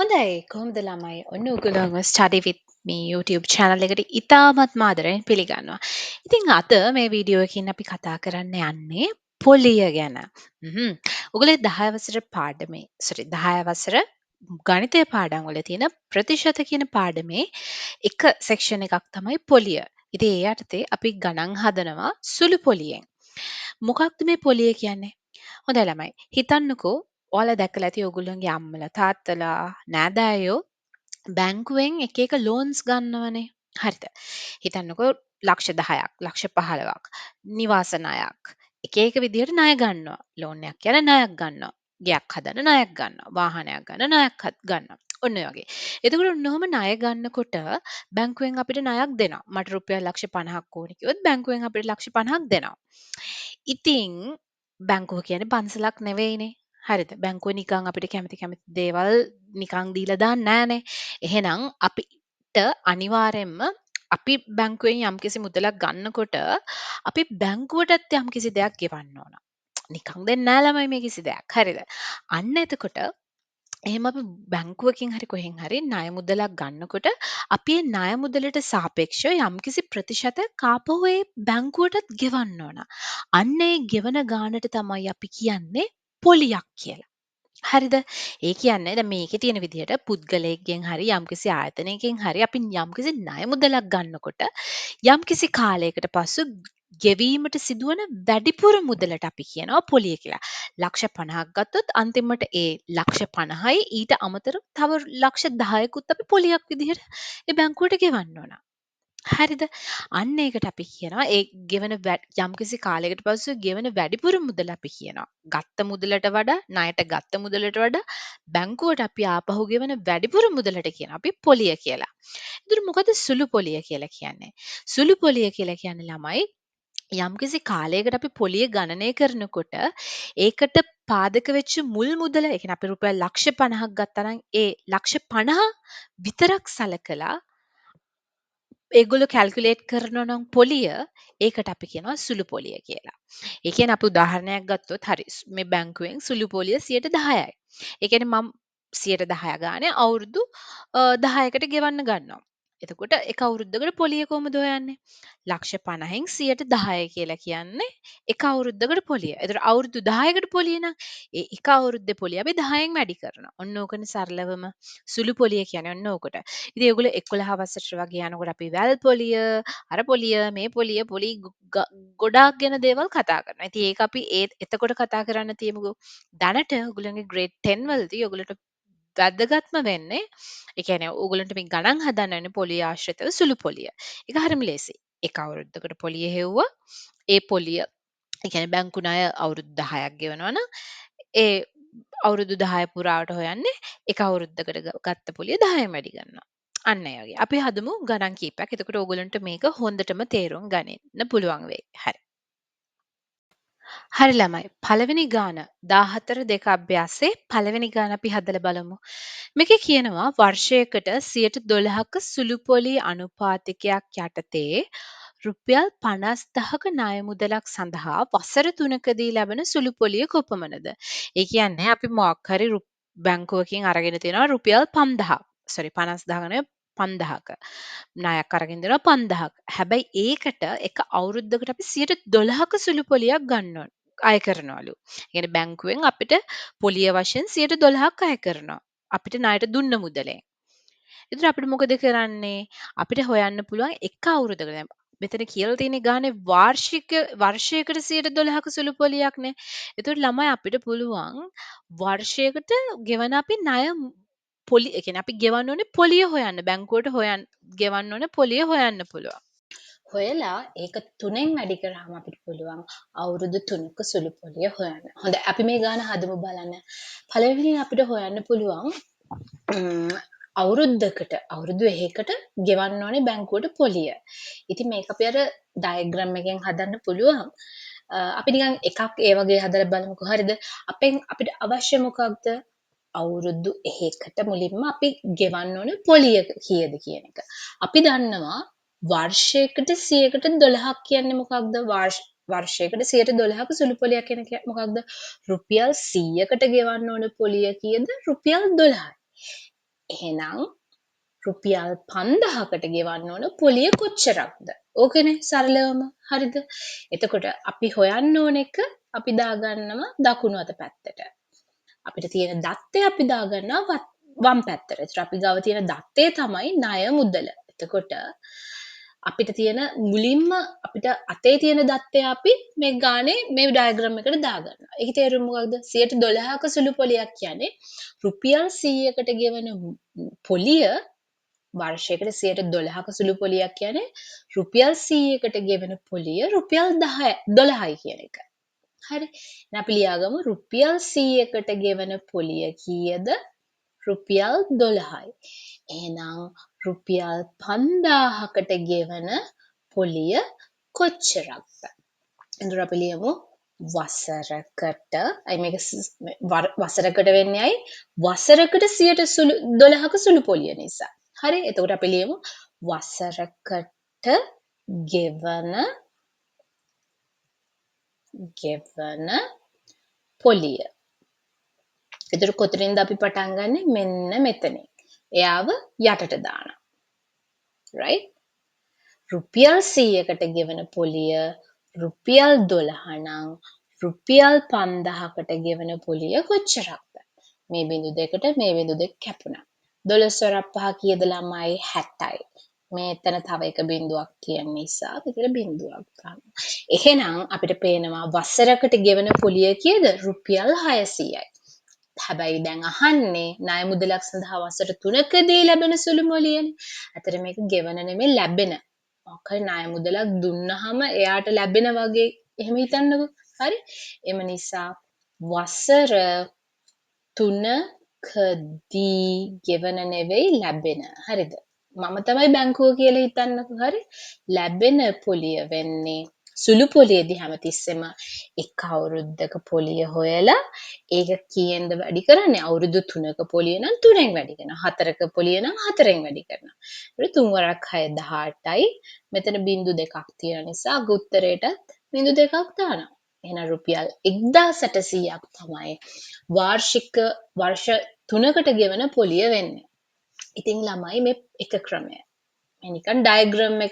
හොඳයි කොහොමද ළමයි ඔන්න ඔයගොල්ලෝම study with me YouTube channel එකට ඉතාමත් ආදරෙන් පිළිගන්නවා. ඉතින් අද මේ වීඩියෝ එකකින් අපි කතා කරන්න යන්නේ පොලිය ගැන. ඔයගොල්ලෝ 10 වසර පාඩමේ 10 වසර ගණිතය පාඩම් වල තියෙන ප්‍රතිශත කියන පාඩමේ එක සෙක්ෂන් එකක් තමයි පොලිය. ඉතින් ඒ යටතේ අපි ගණන් හදනවා සුළු පොලියෙන්. මොකක්ද මේ පොලිය කියන්නේ? හොඳයි ළමයි. හිතන්නකෝ ඔයාලා දැකලා ඇති ඔයගොල්ලන්ගේ අම්මලා තාත්තලා නෑදෑයෝ බැංකුවෙන් එක එක ලෝන්ස් ගන්නවනේ. හරිද? හිතන්නකෝ ලක්ෂ 10ක්, ලක්ෂ 15ක් නිවාස ණයක්. එක එක විදිහට ණය ගන්නවා. ලෝන් එකක් යන ණයක් ගන්නවා. ගෙයක් හදන්න ණයක් ගන්නවා. වාහනයක් ගන්න ණයක් ගන්නවා. ඔන්න ඔය වගේ. එතකොට ඔන්නෝම ණය ගන්නකොට බැංකුවෙන් අපිට ණයක් දෙනවා. මට රුපියල් ලක්ෂ 50ක් ඕනේ කිව්වොත් බැංකුවෙන් අපිට ලක්ෂ 50ක් දෙනවා. ඉතින් බැංකුව කියන්නේ පන්සලක් නෙවෙයිනේ. හරිද? බැංකුව නිකන් අපිට කැමති කැමති දේවල් නිකන් දීලා දාන්නේ නෑනේ. එහෙනම් අපිට අනිවාර්යෙන්ම අපි බැංකුවෙන් යම්කිසි මුදලක් ගන්නකොට අපි බැංකුවටත් යම්කිසි දෙයක් ගෙවන්න ඕන. නිකන් දෙන්නේ නෑ ළමයි මේ කිසි දෙයක්. හරිද? අන්න එතකොට එහෙම අපි බැංකුවකින් හරි කොහෙන් හරි ණය මුදලක් ගන්නකොට අපි ඒ ණය මුදලට සාපේක්ෂව යම්කිසි ප්‍රතිශතයක් ආපහු ඒ බැංකුවටත් ගෙවන්න ඕන. අන්න ඒ ගෙවන ගානට තමයි අපි කියන්නේ පොලියක් කියලා. හරිද? ඒ කියන්නේ දැන් මේකේ තියෙන විදිහට පුද්ගලයෙක්ගෙන් හරි යම්කිසි ආයතනයකින් හරි අපි යම්කිසි ණය මුදලක් ගන්නකොට යම්කිසි කාලයකට පසු ගෙවීමට සිදුවන වැඩිපුර මුදලට අපි කියනවා පොලිය කියලා. ලක්ෂ 50ක් ගත්තොත් අන්තිමට ඒ ලක්ෂ 50යි ඊට අමතරව තව ලක්ෂ 10කුත් අපි පොලියක් විදිහට ඒ බැංකුවට ගෙවන්න ඕන. හරිද? අන්න ඒකට අපි කියනවා ඒ ගෙවන යම්කිසි කාලයකට පසු ගෙවන වැඩිපුර මුදල අපි කියනවා. ගත්ත මුදලට වඩා ණයට ගත්ත මුදලට වඩා බැංකුවට අපි ආපහු ගෙවන වැඩිපුර මුදලට කියනවා අපි පොලිය කියලා. ඒතර මොකද සුළු පොලිය කියලා කියන්නේ? සුළු පොලිය කියලා කියන්නේ ළමයි යම්කිසි කාලයකට අපි පොලිය ගණනය කරනකොට ඒකට පාදක වෙච්ච මුල් මුදල ඒ කියන්නේ අපි රුපියල් ලක්ෂ 50ක් ගත්තා නම් ඒ ලක්ෂ 50 විතරක් සලකලා ඒගොල්ලෝ කැල්කියුලේට් කරනවා නම් පොලිය ඒකට අපි කියනවා සුළු පොලිය කියලා. ඒ කියන්නේ අපි උදාහරණයක් ගත්තොත් හරි මේ බැංකුවෙන් සුළු පොලිය 10%යි. ඒ කියන්නේ මම 10% ගානේ අවුරුදු 10කට ගෙවන්න ගන්නවා. එතකොට එක අවුරුද්දකට පොලිය කොහමද හොයන්නේ? ලක්ෂ 50න් 10% කියලා කියන්නේ එක අවුරුද්දකට පොලිය. එතකොට අවුරුදු 10කට පොලිය නම් ඒ එක අවුරුද්දේ පොලිය අපි 10න් වැඩි කරනවා. ඔන්න ඕකනේ සරලවම සුළු පොලිය කියන්නේ ඔන්න ඕකට. ඉතින් ඒගොල්ලෝ 11 වසරට වගේ යනකොට අපි වැල් පොලිය, අර පොලිය, මේ පොලිය, පොලි ගොඩාක් ගැන දේවල් කතා කරනවා. ඉතින් ඒක අපි එතකොට කතා කරන්න තියමුකෝ. දැනට ඔයගොල්ලන්ගේ ග්‍රේඩ් 10 වලදී ඔයගොල්ලන්ට වැදගත්ම වෙන්නේ ඒ කියන්නේ ඕගොල්ලන්ට මේ ගණන් හදන්න වෙන්නේ පොලිය ආශ්‍රිතව සුළු පොලිය. ඒක හරිම ලේසි. එක අවුරුද්දකට පොලිය හෙව්වා. ඒ පොලිය ඒ කියන්නේ බැංකු ණය අවුරුදු 10ක් ගෙවනවා නම් ඒ අවුරුදු 10 පුරාවට හොයන්නේ එක අවුරුද්දකට ගත්ත පොලිය 10න් වැඩි කරනවා. අන්න ඒ වගේ. අපි හදමු ගණන් කීපයක්. එතකොට ඕගොල්ලන්ට මේක හොඳටම තේරුම් ගනින්න පුළුවන් වෙයි. හරි. හරි ළමයි. පළවෙනි ගාන 14 දෙක අභ්‍යාසයේ පළවෙනි ගාන අපි හදලා බලමු. මේකේ කියනවා වර්ෂයකට 12%ක සුළු පොලි අනුපාතිකයක් යටතේ රුපියල් 50,000ක ණය මුදලක් සඳහා වසර 3කදී ලැබෙන සුළු පොලිය කොපමණද? ඒ කියන්නේ අපි මොකක් හරි බැංකුවකින් අරගෙන තියෙනවා රුපියල් 5000. 50,000 නෙවෙයි 5000ක. ණයක් අරගෙන දෙනවා 5000ක්. හැබැයි ඒකට එක අවුරුද්දකට අපි 12%ක සුළු පොලියක් ගන්න ඕන. අය කරනවලු. ඒ කියන්නේ බැංකුවෙන් අපිට පොලිය වශයෙන් 12%ක් අය කරනවා. අපිට ණයට දුන්න මුදලෙන්. ඒතර අපිට මොකද කරන්නේ? අපිට හොයන්න පුළුවන් එක අවුරුද්දකට දැන් මෙතන කියලා තියෙන ගානේ වර්ෂයකට 12%ක සුළු පොලියක්නේ. ඒතකොට ළමයි අපිට පුළුවන් වර්ෂයකට ගෙවන අපි ණය ඒ කියන්නේ අපි ගෙවන්න ඕනේ පොලිය හොයන්න. බැංකුවට ගෙවන්න ඕනේ පොලිය හොයන්න පුළුවන්. හොයලා ඒක 3ෙන් වැඩි කරාම අපිට පුළුවන් අවුරුදු 3ක සුළු පොලිය හොයන්න. හොඳයි අපි මේ ගාන හදමු බලන්න. පළවෙනි අපිට හොයන්න පුළුවන් අවුරුදු 1කට ගෙවන්න ඕනේ බැංකුවට පොලිය. ඉතින් මේක අපි අර ඩයග්‍රෑම් එකෙන් හදන්න පුළුවන්. අපි නිකන් එකක් ඒ වගේ හදලා බලමුකෝ. හරිද? අපිට අවශ්‍ය මොකක්ද? අවුරුදු 1කට මුලින්ම අපි ගෙවන්න ඕනේ පොලිය කීයද කියන එක. අපි දන්නවා වර්ෂයකට 112ක් කියන්නේ මොකක්ද? වර්ෂයකට 112ක සුළු පොලියක් කියන එක මොකක්ද? රුපියල් 100කට ගෙවන්න ඕන පොලිය කීයද? රුපියල් 12යි. එහෙනම් රුපියල් 5000කට ගෙවන්න ඕන පොලිය කොච්චරක්ද? ඕකනේ සරලවම. හරිද? එතකොට අපි හොයන්න ඕන එක අපි දාගන්නවා දකුණු අත පැත්තට. අපිට තියෙන දත්තේ අපි දාගන්නවා වම් පැත්තට. ඒතර අපි ගාව තියෙන දත්තේ තමයි ණය මුදල. එතකොට අපිට තියෙන මුලින්ම අපිට අතේ තියෙන දත්තේ අපි මේ ගානේ මේ ඩයග්‍රෑම් එකට දාගන්නවා. ඒකේ තේරුම මොකක්ද? 112ක සුළු පොලියක් කියන්නේ රුපියල් 100කට ගෙවන පොලිය වර්ෂයකට 112ක සුළු පොලියක් කියන්නේ රුපියල් 100කට ගෙවන පොලිය රුපියල් 12යි කියන එක. හරි. එහෙනම් අපි ලියාගමු රුපියල් 100කට ගෙවන පොලිය කීයද? රුපියල් 12යි. එහෙනම් රුපියල් 5000කට ගෙවන පොලිය කොච්චරක්ද? එතකොට අපි ලියමු වසරකට අයි මේක වසරකට වෙන්නේ අයි වසරකට 112ක සුළු පොලිය නිසා. හරි. එතකොට අපි ලියමු වසරකට ගෙවන පොලිය. එතකොට කොතනින්ද අපි පටන් ගන්නෙ? මෙන්න මෙතනින්. එයාව යටට දානවා. right? රුපියල් 100කට ගෙවන පොලිය රුපියල් 12 නම් රුපියල් 5000කට ගෙවන පොලිය කොච්චරක්ද? මේ බිංදු දෙකට මේ බිංදු දෙක කැපුණා. 12 වරක් 5 කීයද ළමයි? 60යි. මේ එතන තව එක බිංදුවක් තියෙන නිසා මෙතන බිංදුවක් ගන්නවා. එහෙනම් අපිට පේනවා වසරකට ගෙවන පොලිය කීයද? රුපියල් 600යි. හැබැයි දැන් අහන්නේ ණය මුදලක් සඳහා වසර 3කදී ලැබෙන සුළු පොලියනේ. අතර මේක ගෙවන නෙමෙයි ලැබෙන. මොකද ණය මුදලක් දුන්නහම එයාට ලැබෙන වගේ එහෙම හිතන්නකෝ. හරි? එම නිසා වසර 3කදී ගෙවන නෙවෙයි ලැබෙන. හරිද? මම තමයි බැංකුව කියලා හිතන්නකෝ. හරි? ලැබෙන පොලිය වෙන්නේ සුළු පොලියේදී හැමතිස්සෙම එක අවුරුද්දක පොලිය හොයලා ඒක කීයෙන්ද වැඩි කරන්නේ? අවුරුදු 3ක පොලිය නම් 3ෙන් වැඩි කරනවා. 4ක පොලිය නම් 4ෙන් වැඩි කරනවා. ඒක 3 වරක් 6 18යි. මෙතන බිංදු දෙකක් තියෙන නිසා අග උත්තරේටත් බිංදු දෙකක් දානවා. එහෙනම් රුපියල් 1800ක් තමයි වාර්ෂික වර්ෂ 3කට ගෙවන පොලිය වෙන්නේ. ඉතින් ළමයි මේ එක ක්‍රමය. මේ නිකන් ඩයග්‍රෑම්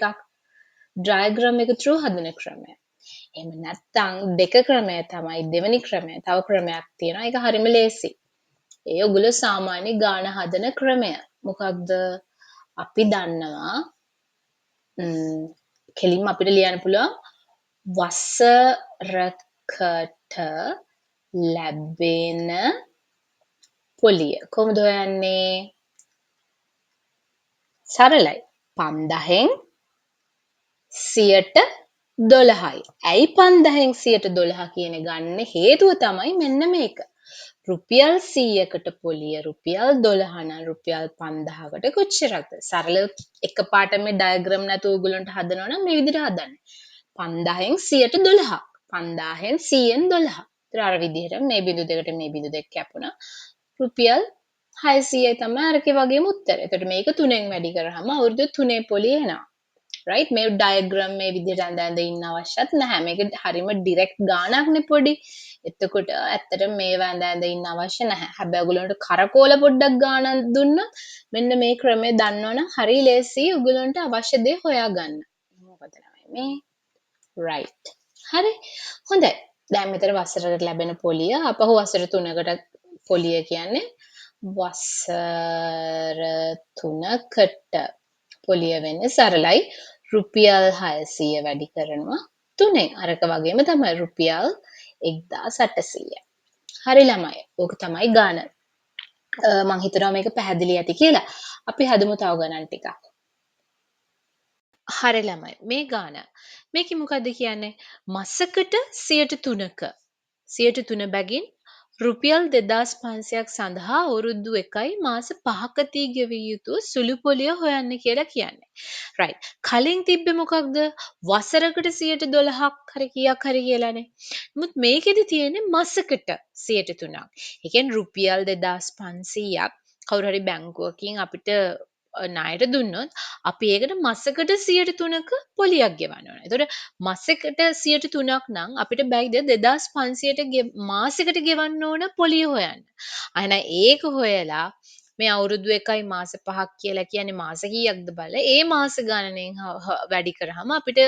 එක through හදන ක්‍රමය. එහෙම නැත්නම් දෙක ක්‍රමය තමයි දෙවෙනි ක්‍රමය. තව ක්‍රමයක් තියෙනවා. ඒක හරිම ලේසි. ඒ ඔයගොල්ලෝ සාමාන්‍ය ගාන හදන ක්‍රමය. මොකක්ද? අපි දන්නවා කෙලින්ම අපිට ලියන්න පුළුවන් වසරකට ලැබෙන පොලිය. කොහොමද හොයන්නේ? සරලයි. 5000න් 12යි. ඇයි 5000න් 12 කියන ගන්න හේතුව තමයි මෙන්න මේක. රුපියල් 100කට පොලිය රුපියල් 12 නම් රුපියල් 5000කට කොච්චරද? සරල එකපාරට මේ ඩයග්‍රෑම් නැතුව ඔයගලන්ට හදනවා නම් මේ විදිහට හදන්න. 5000න් 12ක්. 5000න් 100න් 12. ඒතර අර විදිහට මේ බිඳු දෙකට මේ බිඳු දෙක කැපුණා. රුපියල් 600යි තමයි අරකේ වගේම උත්තරය. එතකොට මේක 3ෙන් වැඩි කරාම අවුරුදු 3 පොලිය එනවා. right? මේ ඩයග්‍රෑම් මේ විදිහට ඇඳ ඉන්න අවශ්‍යත් නැහැ. මේක හරිම ඩිරෙක්ට් ගානක්නේ පොඩි. එතකොට ඇත්තටම මේව ඇඳ ඉන්න අවශ්‍ය නැහැ. හැබැයි ඔයගලන්ට කරකෝල පොඩ්ඩක් ගානක් දුන්නොත් මෙන්න මේ ක්‍රමය දන්නවනම් හරි ලේසි ඔයගලන්ට අවශ්‍ය දේ හොයාගන්න. මොකද මේ right. හරි. හොඳයි. දැන් මෙතන වසරකට ලැබෙන පොලිය අපහු වසර 3කට පොලිය කියන්නේ වසර 3කට පොලිය වෙන්නේ සරලයි රුපියල් 600 වැඩි කරනවා 3ෙන්. අරක වගේම තමයි රුපියල් 1800. හරි ළමයි. ඕක තමයි ගාන. මම හිතනවා මේක පැහැදිලි ඇති කියලා. අපි හදමු තව ගණන් ටිකක්. හරි ළමයි. මේ ගාන. මේකේ මොකද්ද කියන්නේ? මාසකට 3%ක 3 බැගින් රුපියල් 2500ක් සඳහා අවුරුදු 1යි මාස 5කදී ගෙවිය යුතු සුළු පොලිය හොයන්න කියලා කියන්නේ. right. කලින් තිබ්බේ මොකක්ද? වසරකට 12ක් හරි කීයක් හරි කියලානේ. නමුත් මේකෙදි තියෙන්නේ මාසකට 3%ක්. ඒ කියන්නේ රුපියල් 2500ක් කවුරු හරි බැංකුවකින් අපිට ණයට දුන්නොත් අපි ඒකට මාසකට 3%ක පොලියක් ගෙවන්න ඕනේ. එතකොට මාසෙකට 3%ක් නම් අපිට බැයිද 2500ට මාසෙකට ගෙවන්න ඕන පොලිය හොයන්න. එහෙනම් ඒක හොයලා මේ අවුරුදු 1යි මාස 5ක් කියලා කියන්නේ මාස කීයක්ද බලලා ඒ මාස ගණනෙන් වැඩි කරාම අපිට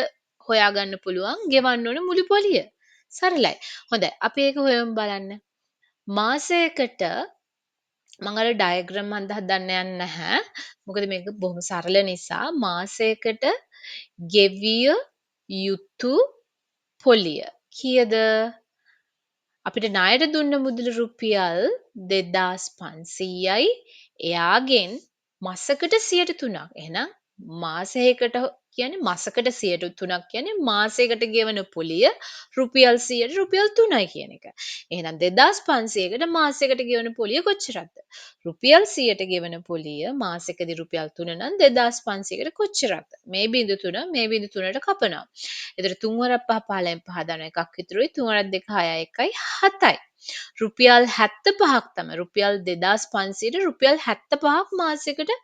හොයාගන්න පුළුවන් ගෙවන්න ඕන මුළු පොලිය. සරලයි. හොඳයි. අපි ඒක හොයමු බලන්න. මාසයකට මම අර ඩයග්‍රෑම් හදන්න යන්නේ නැහැ. මොකද මේක බොහොම සරල නිසා මාසයකට ගෙවිය යුතු පොලිය කීයද? අපිට ණයට දුන්න මුදල රුපියල් 2500යි. එයාගෙන් මසකට 3%. එහෙනම් මාසයකට කියන්නේ මසකට 3%. කියන්නේ මාසයකට ගෙවන පොලිය රුපියල් 100ට රුපියල් 3යි කියන එක. එහෙනම් 2500කට මාසයකට ගෙවන පොලිය කොච්චරක්ද? රුපියල් 100ට ගෙවන පොලිය මාසෙකදී රුපියල් 3 නම් 2500කට කොච්චරක්ද? මේ බිංදු 3 මේ බිංදු 3ට කපනවා. එතකොට 3 වරක් 5 15න් 5 දාන එකක් ඉතුරුයි. 3 වරක් 2 6 1යි 7යි. රුපියල් 75ක් තමයි. රුපියල් 2500ට රුපියල් 75ක් මාසෙකට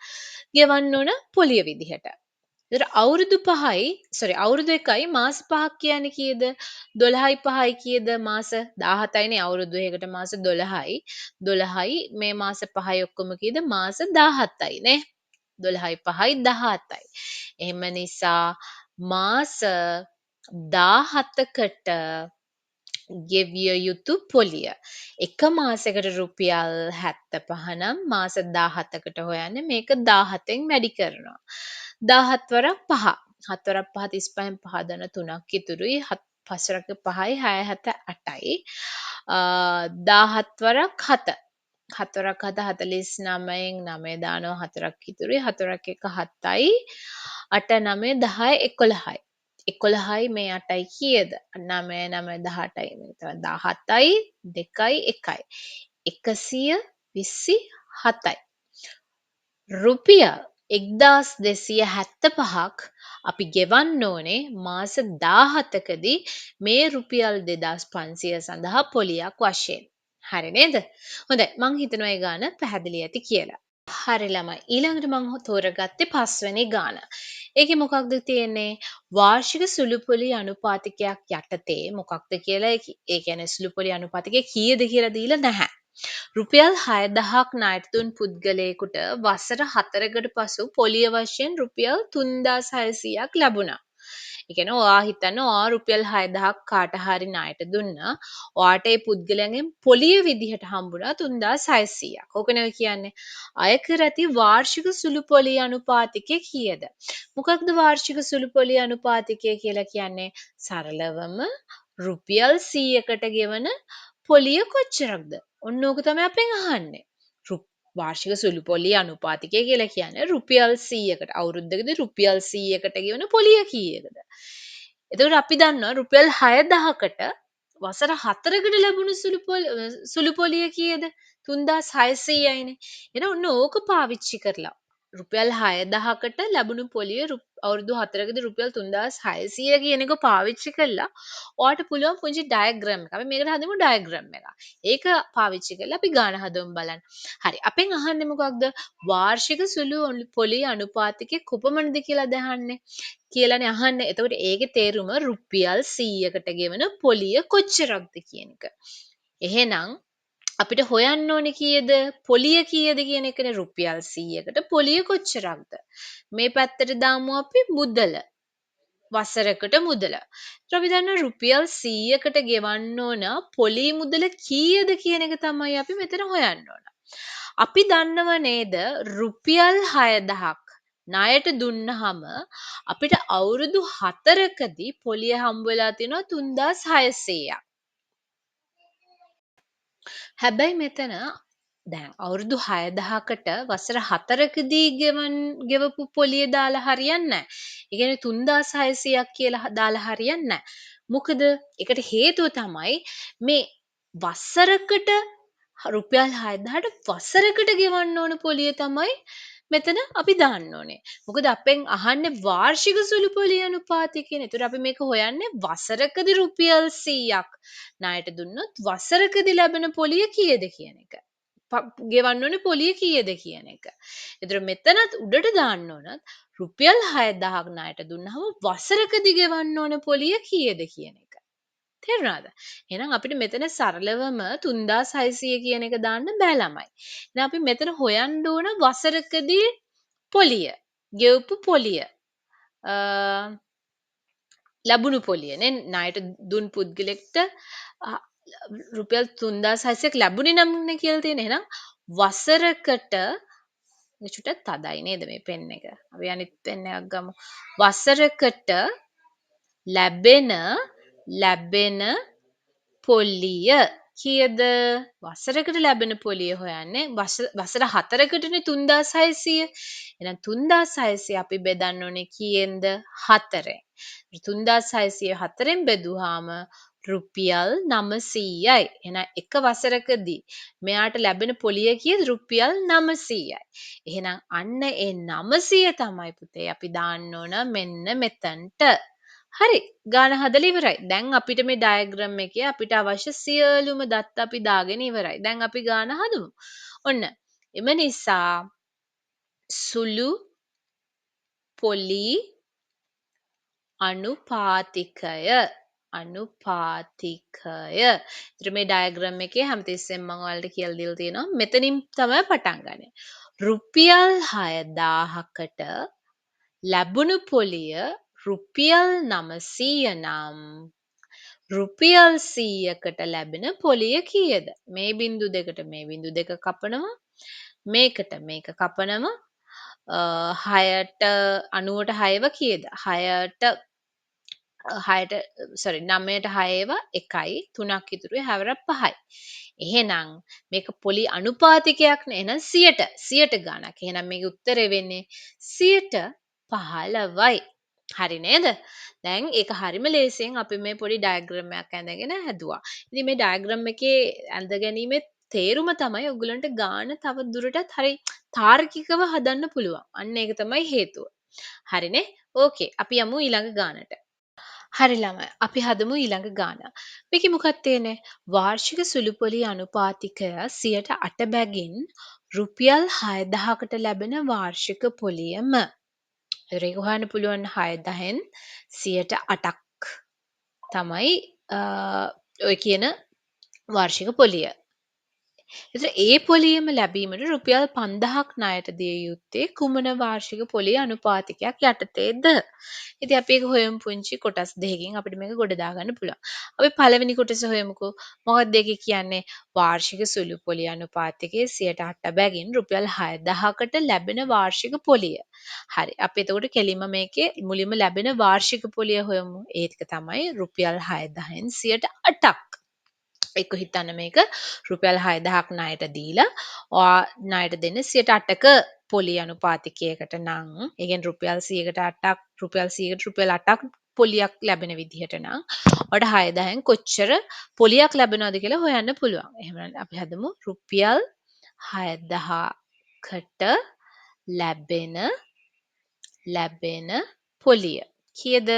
ගෙවන්න ඕන පොලිය විදිහට. එතකොට අවුරුදු 1යි මාස 5ක් කියන්නේ කීයද? 12යි 5යි කීයද? මාස 17යිනේ අවුරුදු 1කට මාස 12යි. 12යි මේ මාස 5යි ඔක්කොම කීයද? මාස 17යි නේ. 12යි 5යි 17යි. එහෙම නිසා මාස 17කට ගෙවිය යුතු පොලිය. එක මාසයකට රුපියල් 75 නම් මාස 17කට හොයන්නේ මේක 17න් වැඩි කරනවා. 17 වරක් 5. 7 වරක් 5 35න් 5 දන 3ක් ඉතුරුයි. 5 වරක් 5යි 6 7 8යි. 17 වරක් 7. 7 වරක් 7 49න් 9 දානවා 4ක් ඉතුරුයි. 4 වරක් 1 7යි. 8 9 10 11යි. 11යි මේ 8යි කීයද? 9 9 18යි මේ 17යි 2යි 1යි. 127යි. රුපියල් 1275ක් අපි ගෙවන්න ඕනේ මාස 17කදී මේ රුපියල් 2500 සඳහා පොලියක් වශයෙන්. හරි නේද? හොඳයි මං හිතනවා ඒ ගාන පැහැදිලි ඇති කියලා. හරි ළමයි. ඊළඟට මම තෝරගත්තේ 5 වෙනි ගාන. ඒකේ මොකක්ද තියෙන්නේ? වාර්ෂික සුළුපොලි අනුපාතිකයක් යටතේ මොකක්ද කියලා ඒ කියන්නේ සුළුපොලි අනුපාතිකය කීයද කියලා දීලා නැහැ. රුපියල් 6000ක් ණයට දුන් පුද්ගලයෙකුට වසර 4කට පසු පොලිය වශයෙන් රුපියල් 3600ක් ලැබුණා. ඒ කියන්නේ ඔයා හිතන්න ඔයා රුපියල් 6000ක් කාට හරි ණයට දුන්නා. ඔයාට ඒ පුද්ගලයන්ගෙන් පොලිය විදිහට හම්බුණා 3600ක්. ඕකනේ ඔය කියන්නේ. අය කර ඇති වාර්ෂික සුළු පොලිය අනුපාතිකය කීයද? මොකක්ද වාර්ෂික සුළු පොලිය අනුපාතිකය කියලා කියන්නේ? සරලවම රුපියල් 100කට ගෙවන පොලිය කොච්චරක්ද? ඔන්න ඕක තමයි අපෙන් අහන්නේ. වාර්ෂික සුළු පොලිය අනුපාතිකය කියලා කියන්නේ රුපියල් 100කට අවුරුද්දකදී රුපියල් 100කට ගෙවන පොලිය කීයකද? එතකොට අපි දන්නවා රුපියල් 6000කට වසර 4කට ලැබුණු සුළු පොලිය කීයද? 3600යිනේ. එහෙනම් ඔන්න ඕක පාවිච්චි කරලා රුපියල් 6000කට ලැබුණු පොලිය අවුරුදු 4කදී රුපියල් 3600 කියන එක පාවිච්චි කරලා ඔයාට පුළුවන් පුංචි ඩයග්‍රෑම් එකක්. අපි මේකට හදමු ඩයග්‍රෑම් එකක්. ඒක පාවිච්චි කරලා අපි ගාන හදමු බලන්න. හරි. අපෙන් අහන්නේ මොකක්ද? වාර්ෂික සුළු පොලිය අනුපාතිකය කොපමණද කියලා දහන්නේ. කියලානේ අහන්නේ. එතකොට ඒකේ තේරුම රුපියල් 100කට ගෙවන පොලිය කොච්චරක්ද කියන එක. එහෙනම් අපිට හොයන්න ඕනේ කීයද? පොලිය කීයද කියන එකනේ රුපියල් 100කට පොලිය කොච්චරක්ද? මේ පැත්තට දාමු අපි මුදල. වසරකට මුදල. අපි දන්නවා රුපියල් 100කට ගෙවන්න ඕන පොලි මුදල කීයද කියන එක තමයි අපි මෙතන හොයන්න ඕන. අපි දන්නව නේද රුපියල් 6000ක් ණයට දුන්නහම අපිට අවුරුදු 4කදී පොලිය හම්බ වෙලා තියෙනවා 3600ක්. හැබැයි මෙතන දැන් අවුරුදු 6000කට වසර 4කදී ගෙවපු පොලිය දාලා හරියන්නේ නැහැ. ඒ කියන්නේ 3600ක් කියලා දාලා හරියන්නේ නැහැ. මොකද ඒකට හේතුව තමයි මේ වසරකට රුපියල් 6000ට වසරකට ගෙවන්න ඕන පොලිය තමයි මෙතන අපි දාන්න ඕනේ. මොකද අපෙන් අහන්නේ වාර්ෂික සුළු පොලිය අනුපාතිකයනේ. ඒතර අපි මේක හොයන්නේ වසරකදී රුපියල් 100ක් ණයට දුන්නොත් වසරකදී ලැබෙන පොලිය කීයද කියන එක. ගෙවන්න ඕනේ පොලිය කීයද කියන එක. ඒතර මෙතනත් උඩට දාන්න ඕනත් රුපියල් 6000ක් ණයට දුන්නහම වසරකදී ගෙවන්න ඕන පොලිය කීයද කියන එක. තේරුණාද? එහෙනම් අපිට මෙතන සරලවම 3600 කියන එක දාන්න බෑ ළමයි. එහෙනම් අපි මෙතන හොයන්න ඕන වසරකදී පොලිය. ගෙවපු පොලිය. අ ලැබුණු පොලිය නේ ණයට දුන් පුද්ගලෙක්ට රුපියල් 3600ක් ලැබුණේ නම්නේ කියලා තියෙන. එහෙනම් වසරකට මේ චුට්ටක් තදයි නේද මේ පෙන් එක. අපි අනිත් පෙන් එකක් ගමු. වසරකට ලැබෙන ලැබෙන පොලිය කීයද? වසරකට ලැබෙන පොලිය හොයන්නේ වසර 4කටනේ 3600. එහෙනම් 3600 අපි බෙදන්න ඕනේ කීයෙන්ද? 4ෙන්. 3600 4ෙන් බෙදුවාම රුපියල් 900යි. එහෙනම් එක වසරකදී මෙයාට ලැබෙන පොලිය කීයද? රුපියල් 900යි. එහෙනම් අන්න ඒ 900 තමයි පුතේ අපි දාන්න ඕන මෙන්න මෙතනට. හරි ගාන හදලා ඉවරයි. දැන් අපිට මේ ඩයග්‍රෑම් එකේ අපිට අවශ්‍ය සියලුම දත්ත අපි දාගෙන ඉවරයි. දැන් අපි ගාන හදමු. ඔන්න. එම නිසා සුළු පොලි අනුපාතිකය අනුපාතිකය. ඒතර මේ ඩයග්‍රෑම් එකේ හැමතිස්සෙම මම ඔයාලට කියලා දීලා තියෙනවා. මෙතනින් තමයි පටන් ගන්න. රුපියල් 6000කට ලැබුණු පොලිය රුපියල් 900 නම් රුපියල් 100කට ලැබෙන පොලිය කීයද? මේ බිංදු දෙකට මේ බිංදු දෙක කපනවා. මේකට මේක කපනවා. 6ට 90ට 6ව කීයද? 6ට 9ට 6ව 1යි 3ක් ඉතුරුයි හැවරක් 5යි. එහෙනම් මේක පොලි අනුපාතිකයක් නේ. එහෙනම් 100ට ගානක්. එහෙනම් මේකේ උත්තරේ වෙන්නේ 15යි. හරි නේද? දැන් ඒක හරිම ලේසියෙන් අපි මේ පොඩි ඩයග්‍රෑම් එකක් ඇඳගෙන හැදුවා. ඉතින් මේ ඩයග්‍රෑම් එකේ ඇඳ ගැනීමේ තේරුම තමයි ඔයගලන්ට ගාන තව දුරටත් හරි තාර්කිකව හදන්න පුළුවන්. අන්න ඒක තමයි හේතුව. හරිනේ? ඕකේ. අපි යමු ඊළඟ ගානට. හරි ළමයි. අපි හදමු ඊළඟ ගාන. මේකේ මොකක්ද තියෙන්නේ? වාර්ෂික සුළුපොලි අනුපාතිකය 8 බැගින් රුපියල් 6000කට ලැබෙන වාර්ෂික පොලියම. ඒක හොයන්න පුළුවන් 6 10න් 8ක් තමයි ඔය කියන වාර්ෂික පොලිය. එතකොට ඒ පොලියම ලැබීමට රුපියල් 5000ක් ණයට දිය යුත්තේ කුමන වාර්ෂික පොලිය අනුපාතිකයක් යටතේද? ඉතින් අපි ඒක හොයමු පුංචි කොටස් දෙකකින් අපිට මේක ගොඩ දාගන්න පුළුවන්. අපි පළවෙනි කොටස හොයමුකෝ. මොකක්ද ඒකේ කියන්නේ? වාර්ෂික සුළු පොලිය අනුපාතිකයේ 8 බැගින් රුපියල් 6000කට ලැබෙන වාර්ෂික පොලිය. හරි. අපි එතකොට කෙලින්ම මේකේ මුලින්ම ලැබෙන වාර්ෂික පොලිය හොයමු. ඒක තමයි රුපියල් 6000න් 8ක්. එක්ක හිතන්න මේක රුපියල් 6000ක් ණයට දීලා ඔයා ණයට දෙන්නේ 8ක පොලි අනුපාතිකයකට නම් ඒ කියන්නේ රුපියල් 100කට 8ක් රුපියල් 100කට රුපියල් 8ක් පොලියක් ලැබෙන විදිහට නම් ඔයාලට 6000න් කොච්චර පොලියක් ලැබෙනවද කියලා හොයන්න පුළුවන්. එහෙනම් අපි හදමු රුපියල් 6000කට ලැබෙන පොලිය. කීයද?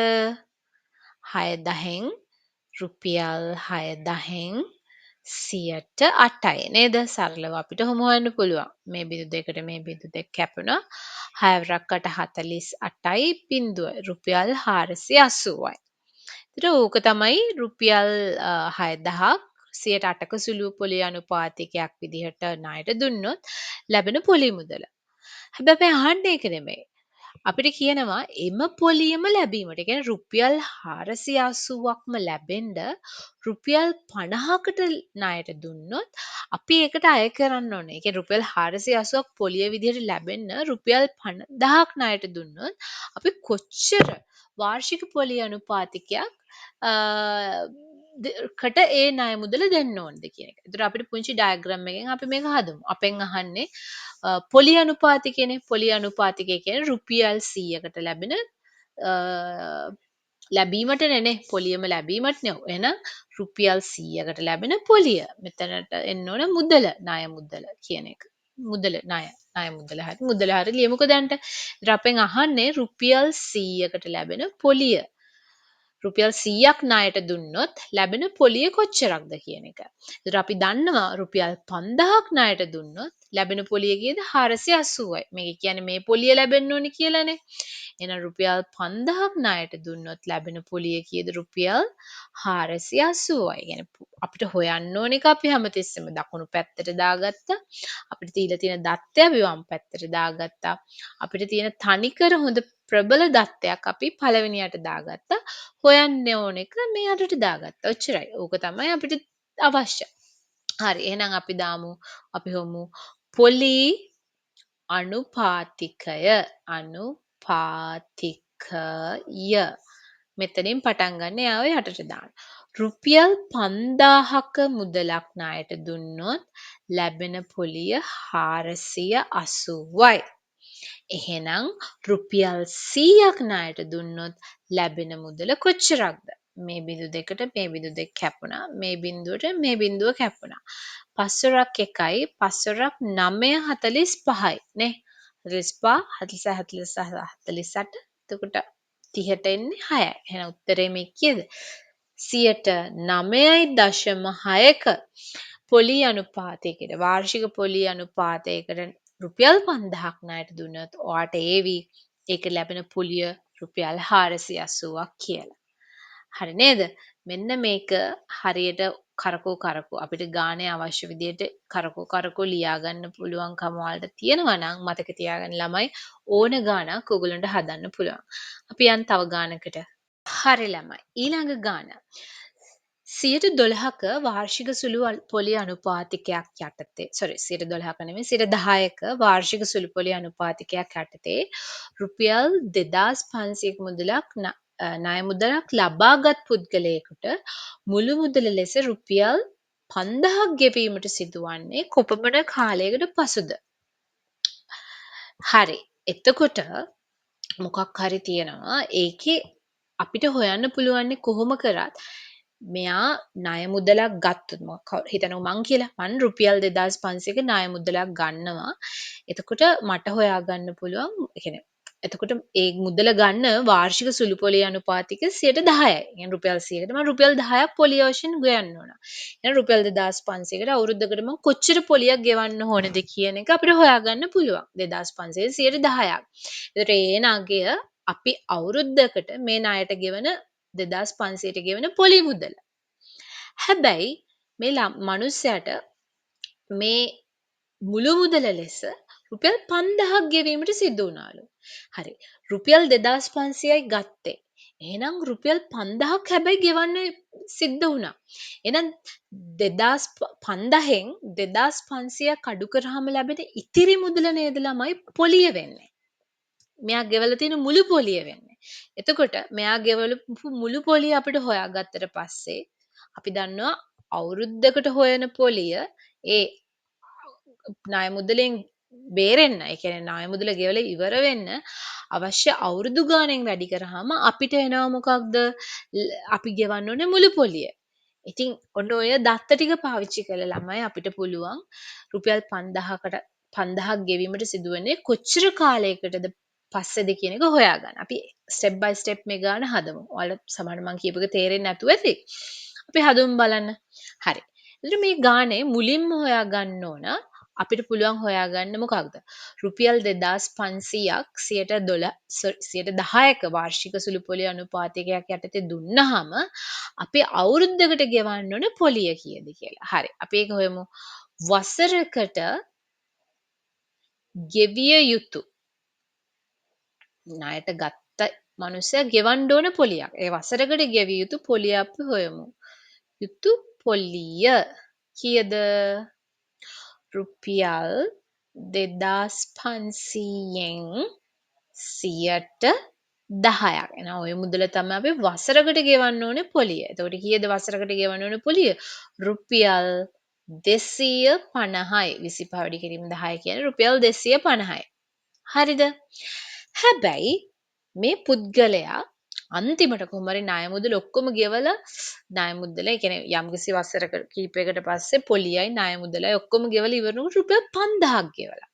6000න් රුපියල් 6000න් 8යි නේද? සරලව අපිට ඔහොම හොයන්න පුළුවන්. මේ බිඳු දෙකට මේ බිඳු දෙක කැපුණා. 6 48යි බිඳුව රුපියල් 480යි. ඒතර ඕක තමයි රුපියල් 6000ක් 8ක සුළු පොලි අනුපාතිකයක් විදිහට ණයට දුන්නොත් ලැබෙන පොලි මුදල. හැබැයි අපි අහන්නේ ඒක නෙමෙයි. අපිට කියනවා එම පොලියම ලැබීමට. ඒ කියන්නේ රුපියල් 480ක්ම ලැබෙන්න රුපියල් 50කට ණයට දුන්නොත් අපි ඒකට අය කරන්න ඕනේ. ඒ කියන්නේ රුපියල් 480ක් පොලිය විදිහට ලැබෙන්න රුපියල් 50000ක් ණයට දුන්නොත් අපි කොච්චර වාර්ෂික පොලිය අනුපාතිකයක් කට ඒ ණය මුදල දෙන්න ඕනද කියන එක. ඒතර අපිට පුංචි ඩයග්‍රෑම් එකෙන් අපි මේක හදමු. අපෙන් අහන්නේ පොලි අනුපාතිකයනේ. පොලි අනුපාතිකය කියන්නේ රුපියල් 100කට ලැබෙන ලැබීමටනේ පොලියම ලැබීමටනේ. එහෙනම් රුපියල් 100කට ලැබෙන පොලිය. මෙතනට එන්න ඕන මුදල, ණය මුදල කියන එක. මුදල ණය මුදල හරි. මුදල හරි ලියමුකෝ දැන්ට. ඒතර අපෙන් අහන්නේ රුපියල් 100කට ලැබෙන පොලිය. රුපියල් 100ක් ණයට දුන්නොත් ලැබෙන පොලිය කොච්චරක්ද කියන එක. ඒතර අපි දන්නවා රුපියල් 5000ක් ණයට දුන්නොත් ලැබෙන පොලිය කීයද 480යි. මේක කියන්නේ මේ පොලිය ලැබෙන්න ඕනි කියලානේ. එහෙනම් රුපියල් 5000ක් ණයට දුන්නොත් ලැබෙන පොලිය කීයද රුපියල් 480යි. කියන්නේ අපිට හොයන්න ඕන එක අපි හැමතිස්සෙම දකුණු පැත්තට දාගත්තා. අපිට තියලා තියෙන දත්තය අපි වම් පැත්තට දාගත්තා. අපිට තියෙන තනිකර හොඳ ප්‍රබල දත්තයක් අපි පළවෙනියට දාගත්තා. හොයන්න ඕන එක මේ අතට දාගත්තා. ඔච්චරයි. ඕක තමයි අපිට අවශ්‍ය. හරි. එහෙනම් අපි දාමු අපි හොමු පොලි අනුපාතිකය අනුපාතිකය මෙතනින් පටන් ගන්න යාව යටට දාන්න. රුපියල් 5000ක මුදලක් ණයට දුන්නොත් ලැබෙන පොලිය 480යි. එහෙනම් රුපියල් 100ක් ණයට දුන්නොත් ලැබෙන මුදල කොච්චරක්ද? මේ බිඳු දෙකට මේ බිඳු දෙක කැපුණා. මේ බිඳුවට මේ බිඳුව කැපුණා. පස්වරක් 1යි පස්වරක් 9:45යි නේ 45 46 47 එතකොට 30ට එන්නේ 6යි. එහෙනම් උත්තරේ මේ කීයද? 9.6ක පොලි අනුපාතයකට වාර්ෂික පොලි අනුපාතයකට රුපියල් 5000ක් ණයට දුන්නොත් ඔයාට ඒවි ඒක ලැබෙන පොලිය රුපියල් 480ක් කියලා. හරි නේද? මෙන්න මේක හරියට කරකෝ අපිට ගානේ අවශ්‍ය විදිහට කරකෝ ලියා ගන්න පුළුවන්කම වලට තියෙනවා නම් මතක තියාගන්න ළමයි ඕන ගානක් ඔයගලන්ට හදන්න පුළුවන්. අපි යන් තව ගානකට. හරි ළමයි. ඊළඟ ගාන. 12ක වාර්ෂික සුළු පොලි අනුපාතිකයක් යටතේ 12ක නෙමෙයි 10ක වාර්ෂික සුළු පොලි අනුපාතිකයක් යටතේ රුපියල් 2500ක මුදලක් ණය මුදලක් ලබාගත් පුද්ගලයෙකුට මුළු මුදල ලෙස රුපියල් 5000ක් ගෙවීමට සිදුවන්නේ කොපමණ කාලයකට පසුද? හරි. එතකොට මොකක් හරි තියෙනවා ඒකේ අපිට හොයන්න පුළුවන් කොහොම කරත් මෙයා ණය මුදලක් ගත්තොත් හිතනවා මං කියලා මං රුපියල් 2500ක ණය මුදලක් ගන්නවා. එතකොට මට හොයාගන්න පුළුවන් එතකොට ඒ මුදල ගන්න වාර්ෂික සුළු පොලි අනුපාතික 10%යි. يعني රුපියල් 100කට මම රුපියල් 10ක් පොලි වශයෙන් ගෙවන්න ඕන. يعني රුපියල් 2500කට අවුරුද්දකට මම කොච්චර පොලියක් ගෙවන්න ඕනද කියන එක අපිට හොයාගන්න පුළුවන්. 2500 10ක්. ඒතර ඒ නගය අපි අවුරුද්දකට මේ ණයට ගෙවන 2500ට ගෙවන පොලි මුදල. හැබැයි මේ මනුස්සයාට මේ මුළු මුදල ලෙස රුපියල් 5000ක් ගෙවීමට සිදු වුණාලු. හරි. රුපියල් 2500යි ගත්තේ. එහෙනම් රුපියල් 5000ක් හැබැයි ගෙවන්න සිද්ධ වුණා. එහෙනම් 5000න් 2500ක් අඩු කරාම ලැබෙන ඉතිරි මුදල නේද ළමයි පොලිය වෙන්නේ. මෙයා ගෙවලා තියෙන මුළු පොලිය වෙන්නේ. එතකොට මෙයා ගෙවලපු මුළු පොලිය අපිට හොයාගත්තට පස්සේ අපි දන්නවා අවුරුද්දකට හොයන පොලිය ඒ ණය මුදලෙන් බේරෙන්න, ඒ කියන්නේ ණය මුදල ගෙවලා ඉවර වෙන්න අවශ්‍ය අවුරුදු ගාණෙන් වැඩි කරාම අපිට එනවා මොකක්ද? අපි ගෙවන්න ඕනේ මුළු පොලිය. ඉතින් ඔන්න ඔය දත්ත ටික පාවිච්චි කරලා ළමයි අපිට පුළුවන් රුපියල් 5000ක් ගෙවීමට සිදුවන්නේ කොච්චර කාලයකටද පස්සේද කියන එක හොයාගන්න. අපි ස්ටෙප් බයි ස්ටෙප් මේ ගාන හදමු. ඔයාලට සමහර මම කියපු එක තේරෙන්නේ නැතුව ඇති. අපි හදමු බලන්න. හරි. එතකොට මේ ගානේ මුලින්ම හොයාගන්න ඕන අපිට පුළුවන් හොයාගන්න මොකක්ද? රුපියල් 2500ක් 10%ක වාර්ෂික සුළු පොලි අනුපාතිකයක් යටතේ දුන්නාම අපි අවුරුද්දකට ගෙවන්න ඕන පොලිය කීයද කියලා. හරි. අපි ඒක හොයමු. වසරකට ගෙවිය යුතු ණයට ගත්ත මනුස්සයා ගෙවන්න ඕන පොලියක්. ඒ වසරකට ගෙවිය යුතු පොලිය අපි හොයමු. යුතු පොලිය කීයද? රුපියල් 2500න් 10%ක්. එහෙනම් ওই මුදල තමයි අපි වසරකට ගෙවන්න ඕනේ පොලිය. එතකොට කීයද වසරකට ගෙවන්න ඕනේ පොලිය? රුපියල් 250යි. 25 වැඩි කිරීම 10 කියන්නේ රුපියල් 250යි. හරිද? හැබැයි මේ පුද්ගලයා අන්තිමට කොහොම හරි ණය මුදල ඔක්කොම ගෙවලා ණය මුදල ඒ කියන්නේ යම්කිසි වසරක කීපයකට පස්සේ පොලියයි ණය මුදලයි ඔක්කොම ගෙවලා ඉවරනකොට රුපියල් 5000ක් ගෙවලා.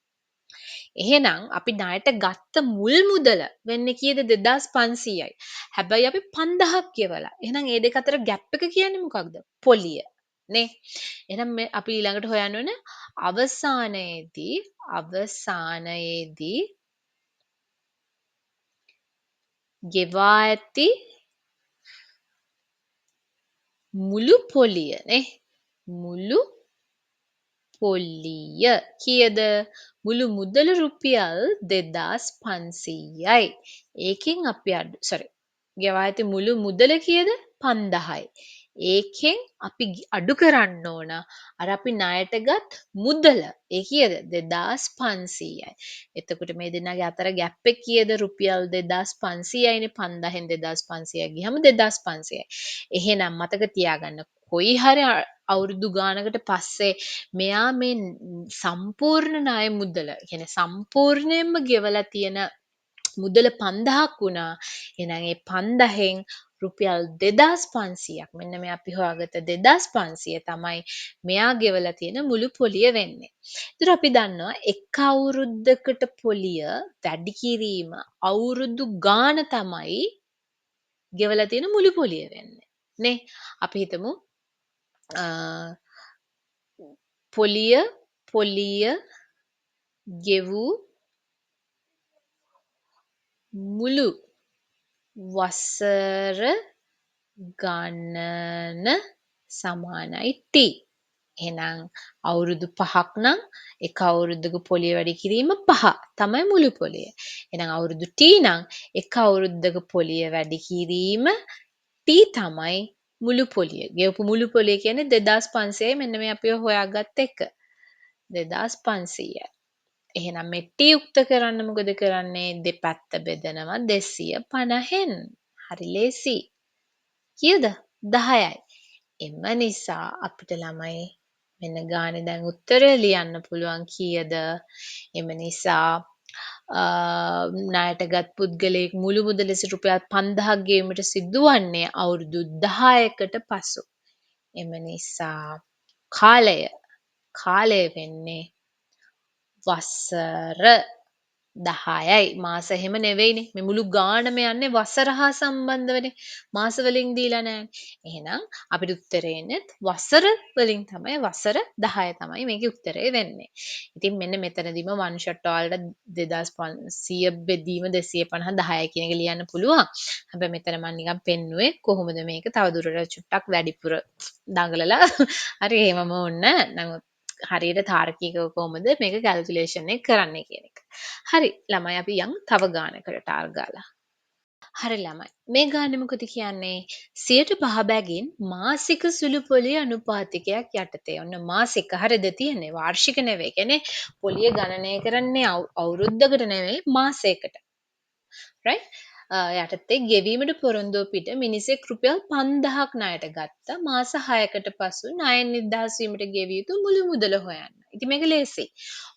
එහෙනම් අපි ණයට ගත්ත මුල් මුදල වෙන්නේ කීයද 2500යි. හැබැයි අපි 5000ක් ගෙවලා. එහෙනම් මේ දෙක අතර ગેප් එක කියන්නේ මොකක්ද? පොලිය. නේ. එහෙනම් අපි ඊළඟට හොයන්න ඕන අවසානයේදී ගෙවා ඇති මුළු පොලිය නේ. මුළු පොලිය කීයද? මුළු මුදල රුපියල් 2500යි. ඒකෙන් අපි ගෙවා ඇති මුළු මුදල කීයද? 5000යි. ඒකෙන් අපි අඩු කරන්න ඕන අර අපි ණයට ගත් මුදල. ඒ කීයද? 2500යි. එතකොට මේ දෙන්නගේ අතර ගැප් එක කීයද? රුපියල් 2500යිනේ. 5000න් 2500 ගියම 2500යි. එහෙනම් මතක තියාගන්න කොයි හරි අවුරුදු ගානකට පස්සේ මෙයා මේ සම්පූර්ණ ණය මුදල කියන්නේ සම්පූර්ණයෙන්ම ගෙවලා තියෙන මුදල 5000ක් වුණා. එහෙනම් ඒ 5000න් රුපියල් 2500ක් මෙන්න මේ අපි හොයාගත්ත 2500 තමයි මෙයා ගෙවලා තියෙන මුළු පොලිය වෙන්නේ. ඒතර අපි දන්නවා එක අවුරුද්දකට පොලිය වැඩි කිරීම අවුරුදු ගාන තමයි ගෙවලා තියෙන මුළු පොලිය වෙන්නේ. නේ අපි හිතමු පොලිය ගෙවූ මුළු වසර ගණන සමානයි T. එහෙනම් අවුරුදු 5ක් නම් එක අවුරුද්දක පොලිය වැඩි කිරීම 5 තමයි මුළු පොලිය. එහෙනම් අවුරුදු T නම් එක අවුරුද්දක පොලිය වැඩි කිරීම T තමයි මුළු පොලිය. ගෙවපු මුළු පොලිය කියන්නේ 2500යි මෙන්න මේ අපි හොයාගත්ත එක. 2500යි. එහෙනම් මේ T යුක්ත කරන්න මොකද කරන්නේ? දෙපැත්ත බෙදනවා 250න්. හරි ලේසි. කීයද? 10යි. එම නිසා අපිට ළමයි මෙන්න ගානේ දැන් උත්තරය ලියන්න පුළුවන් කීයද? එම නිසා ණයටගත් පුද්ගලයෙක් මුළු මුදල ලෙස රුපියල් 5000ක් ගෙවීමට සිදුවන්නේ අවුරුදු 10කට පසු. එම නිසා කාලය වෙන්නේ වසර 10යි. මාස එහෙම නෙවෙයිනේ. මේ මුළු ගානම යන්නේ වසර හා සම්බන්ධවනේ. මාස වලින් දීලා නැහැ. එහෙනම් අපිට උත්තරේ එන්නේ වසර වලින් තමයි වසර 10 තමයි මේකේ උත්තරේ වෙන්නේ. ඉතින් මෙන්න මෙතනදීම one shot ඔයාලට 2500 බෙදීම 250 10 කියන එක ලියන්න පුළුවන්. හැබැයි මෙතන මම නිකන් පෙන්නුවේ කොහොමද මේක තවදුරටත් චුට්ටක් වැඩිපුර දඟලලා හරි එහෙමම ඕන නමුත් හරියට තාර්කිකව කොහොමද මේක කැල්කියුලේෂන් එක කරන්නේ කියන එක. හරි ළමයි අපි යමු තව ගානකට ටාර් ගාලා. හරි ළමයි. මේ ගානේ මොකද කියන්නේ? 105 බැගින් මාසික සුළු පොලිය අනුපාතිකයක් යටතේ. ඔන්න මාසික හරිද තියෙන්නේ වාර්ෂික නෙවෙයි. කියන්නේ පොලිය ගණනය කරන්නේ අවුරුද්දකට නෙවෙයි මාසයකට. right? යටතේ ගෙවීමට පොරොන්දුව පිට මිනිසෙක් රුපියල් 5000ක් ණයට ගත්තා. මාස 6කට පසු ණයෙන් නිදහස් වීමට ගෙවිය යුතු මුළු මුදල හොයන්න. ඉතින් මේක ලේසියි.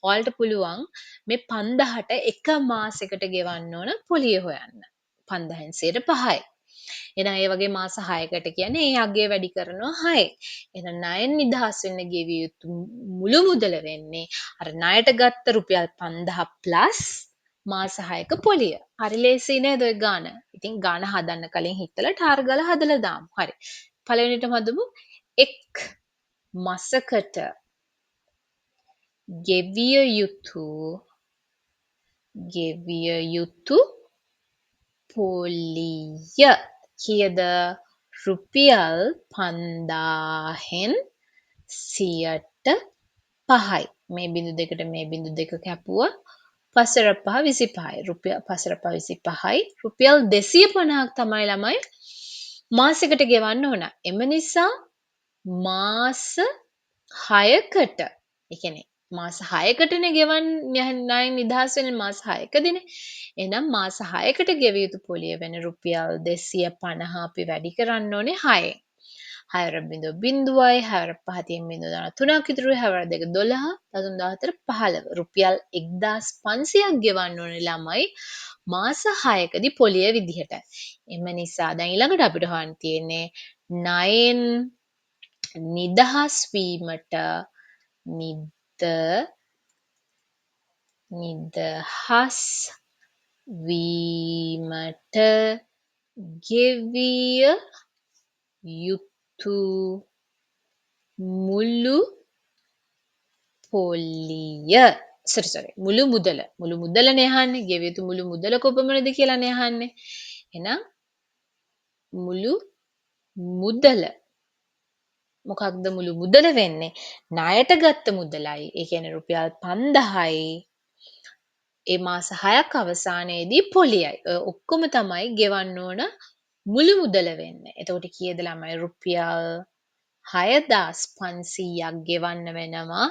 ඔයාලට පුළුවන් මේ 5000ට එක මාසයකට ගෙවන්න ඕන පොලිය හොයන්න. 5000න් 5යි. එහෙනම් ඒ වගේ මාස 6කට කියන්නේ ඒ අගය වැඩි කරනවා 6. එහෙනම් ණයෙන් නිදහස් වෙන්න ගෙවිය යුතු මුළු මුදල වෙන්නේ අර ණයට ගත්ත රුපියල් 5000 ප්ලස් මාස 6ක පොලිය. හරි ලේසි නේද ඔය ගාන? ඉතින් ගාන හදන්න කලින් හිතලා ටාර් ගාලා හදලා දාමු. හරි. පළවෙනිටම හදමු එක් මාසකට ගෙවිය යුතු පොලිය කීයද? රුපියල් 5000න් 5යි. මේ බිඳු දෙකට මේ බිඳු දෙක කැපුවා පසර පහ 25යි. රුපියල් පසර පහ 25යි. රුපියල් 250ක් තමයි ළමයි මාසෙකට ගෙවන්න ඕන. එම නිසා මාස 6කට ඒ කියන්නේ මාස 6කටනේ ණයෙන් නිදහස් වෙන්නේ මාස 6කදීනේ. එහෙනම් මාස 6කට ගෙවිය යුතු පොලිය වෙන රුපියල් 250 අපි වැඩි කරන්න ඕනේ 6ෙන්. 6.0යි 6.5 3ක් ඉතුරු 6.2 12 13 14 15 රුපියල් 1500ක් ගෙවන්න ඕනේ ළමයි මාස 6කදී පොලිය විදිහට. එම නිසා දැන් ඊළඟට අපිට හොයන්න තියෙන්නේ ණයෙන් නිදහස් වීමට නිදහස් වීමට ගෙවිය යුතු මුළු පොලිය. sorry. මුළු මුදල. මුළු මුදලනේ අහන්නේ. ගෙවිය යුතු මුළු මුදල කොපමණද කියලානේ අහන්නේ. එහෙනම් මුළු මුදල. මොකක්ද මුළු මුදල වෙන්නේ? ණයට ගත්ත මුදලයි. ඒ කියන්නේ රුපියල් 5000යි. ඒ මාස 6ක් අවසානයේදී පොලියයි. ඔය ඔක්කොම තමයි ගෙවන්න ඕන මුළු මුදල වෙන්නේ. එතකොට කීයද ළමයි? රුපියල් 6500ක් ගෙවන්න වෙනවා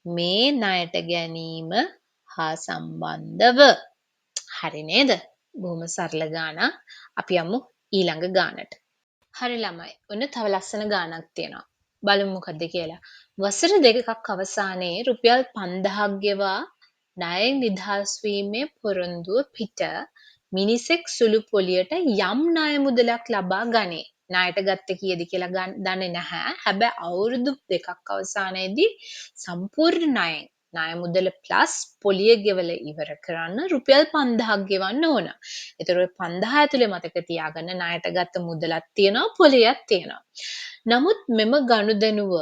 මේ ණයට ගැනීම හා සම්බන්ධව. හරි නේද? බොහොම සරල ගානක්. අපි යමු ඊළඟ ගානට. හරි ළමයි. ඔන්න තව ලස්සන ගානක් තියෙනවා. බලමු මොකද්ද කියලා. වසර දෙකක් අවසානයේ රුපියල් 5000ක් ගෙවා ණයෙන් නිදහස් වීමේ පොරොන්දුව පිට මිනිසෙක් සුළු පොලියට යම් ණය මුදලක් ලබා ගනී. ණයට ගත්තේ කීයද කියලා දන්නේ නැහැ. හැබැයි අවුරුදු දෙකක් අවසානයේදී සම්පූර්ණ ණය මුදල ප්ලස් පොලිය ගෙවල ඉවර කරන්න රුපියල් 5000ක් ගෙවන්න ඕන. ඒතර ඔය 5000 ඇතුලේ මතක තියාගන්න ණයට ගත්ත මුදලක් තියෙනවා පොලියක් තියෙනවා. නමුත් මෙම ගනුදෙනුව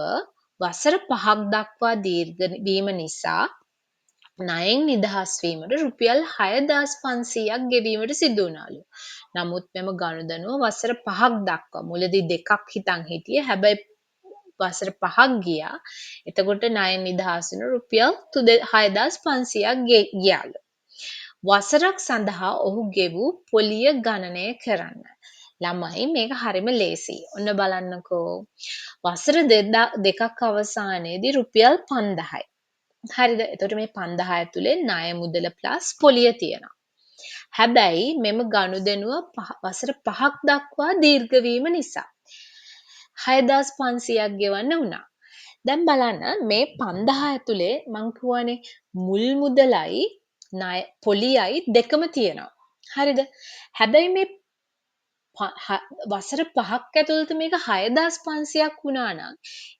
වසර 5ක් දක්වා දීර්ඝ වීම නිසා ණයෙන් නිදහස් වීමට රුපියල් 6500ක් ගෙවීමට සිදු වුණාලු. නමුත් මෙම ගනුදෙනුව වසර 5ක් දක්වා මුලදී 2ක් හිතන් හිටියේ. හැබැයි වසර 5ක් ගියා. එතකොට ණයෙන් නිදහස් වෙන රුපියල් 6500ක් ගියාලු. වසරක් සඳහා ඔහු ගෙවූ පොලිය ගණනය කරන්න. ළමයි මේක හරිම ලේසියි. ඔන්න බලන්නකෝ. වසර දෙකක් අවසානයේදී රුපියල් 5000යි. හරිද? එතකොට මේ 5000 ඇතුලේ ණය මුදල ප්ලස් පොලිය තියෙනවා. හැබැයි මෙම ගනුදෙනුව වසර 5ක් දක්වා දීර්ඝ වීම නිසා 6500ක් ගෙවන්න වුණා. දැන් බලන්න මේ 5000 ඇතුලේ මං කියවනේ මුල් මුදලයි ණය පොලියයි දෙකම තියෙනවා. හරිද? හැබැයි මේ වසර 5ක් ඇතුළත මේක 6500ක් වුණා නම්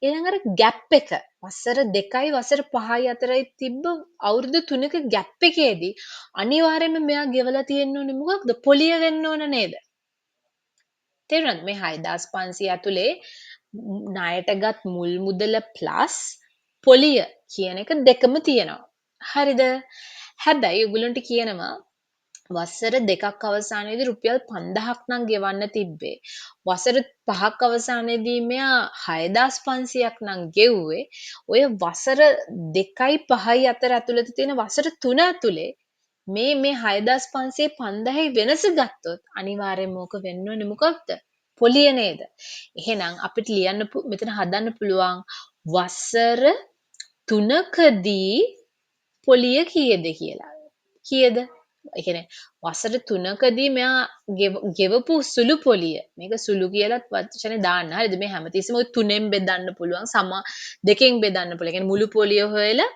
ඊළඟ අර ગેප් එක වසර 2යි වසර 5යි අතරයි තිබ්බ අවුරුදු 3ක ગેප් එකේදී අනිවාර්යයෙන්ම මෙයා ගෙවලා තියෙන්න ඕනේ මොකක්ද? පොලිය වෙන්න ඕන නේද? තේරුණාද? මේ 6500 ඇතුලේ ණයටගත් මුල් මුදල ප්ලස් පොලිය කියන එක දෙකම තියෙනවා. හරිද? හැබැයි ඔයගොල්ලන්ට කියනවා වසර දෙකක් අවසානයේදී රුපියල් 5000ක් නම් ගෙවන්න තිබ්බේ. වසර 5ක් අවසානයේදී මෙයා 6500ක් නම් ගෙව්වේ. ඔය වසර 2යි 5යි අතර ඇතුළත තියෙන වසර 3 ඇතුලේ මේ 6500 5000 වෙනස ගත්තොත් අනිවාර්යයෙන්ම ඕක වෙන්න ඕනේ මොකක්ද? පොලිය නේද? එහෙනම් අපිට ලියන්න මෙතන හදන්න පුළුවන් වසර 3කදී පොලිය කීයද කියලා. කීයද? ඒ කියන්නේ වසර 3කදී මෙයා ගෙවපු සුළු පොලිය. මේක සුළු කියලත් වචනේ දාන්න. හරිද? මේ හැමතිස්සෙම ඔය 3ෙන් බෙදන්න පුළුවන්. දෙකෙන් බෙදන්න පුළුවන්. ඒ කියන්නේ මුළු පොලිය හොයලා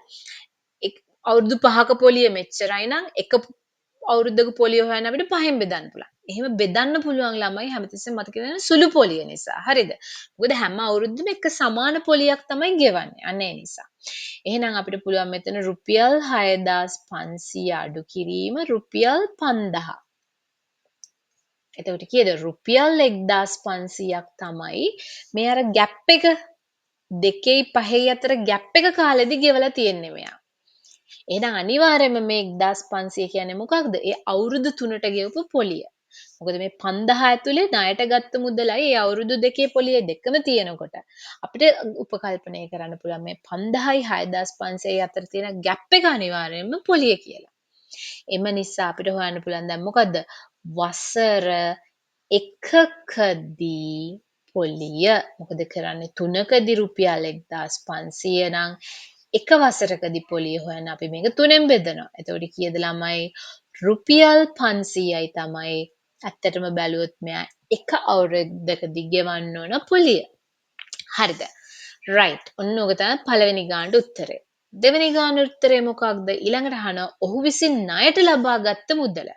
අවුරුදු 5ක පොලිය මෙච්චරයි නම් එක අවුරුද්දක පොලිය හොයන්න අපිට 5ෙන් බෙදන්න පුළුවන්. එහෙම බෙදන්න පුළුවන් ළමයි හැමතිස්සෙම මතක තියාගන්න සුළු පොලිය නිසා. හරිද? මොකද හැම අවුරුද්දෙම එක සමාන පොලියක් තමයි ගෙවන්නේ. අන්න ඒ නිසා. එහෙනම් අපිට පුළුවන් මෙතන රුපියල් 6500 අඩු කිරීම රුපියල් 5000. එතකොට කීයද? රුපියල් 1500ක් තමයි මේ අර ગેප් එක 2යි 5යි අතර ગેප් එක කාලෙදි ගෙවලා තියෙන්නේ මෙයා. එහෙනම් අනිවාර්යයෙන්ම මේ 1500 කියන්නේ මොකක්ද? ඒ අවුරුදු 3ට ගෙවපු පොලිය. මොකද මේ 5000 ඇතුලේ ණයට ගත්ත මුදලයි ඒ අවුරුදු දෙකේ පොලිය දෙකම තියෙනකොට අපිට උපකල්පනය කරන්න පුළුවන් මේ 5000යි 6500යි අතර තියෙන ગેප් එක අනිවාර්යයෙන්ම පොලිය කියලා. එම නිසා අපිට හොයන්න පුළුවන් දැන් මොකද්ද? වසර එකකදී පොලිය. මොකද කරන්නේ 3කදී රුපියල් 1500 නම් එක වසරකදී පොලිය හොයන්න අපි මේක 3ෙන් බෙදනවා. එතකොට කීයද ළමයි? රුපියල් 500යි තමයි ඇත්තටම බැලුවොත් මෙයා එක අවුරුද්දකදී ගෙවන්න ඕන පොලිය. හරිද? රයිට්. ඔන්න ඕක තමයි පළවෙනි ගානට උත්තරේ. දෙවෙනි ගානට උත්තරේ මොකක්ද? ඊළඟට අහනවා ඔහු විසින් ණයට ලබාගත් මුදල.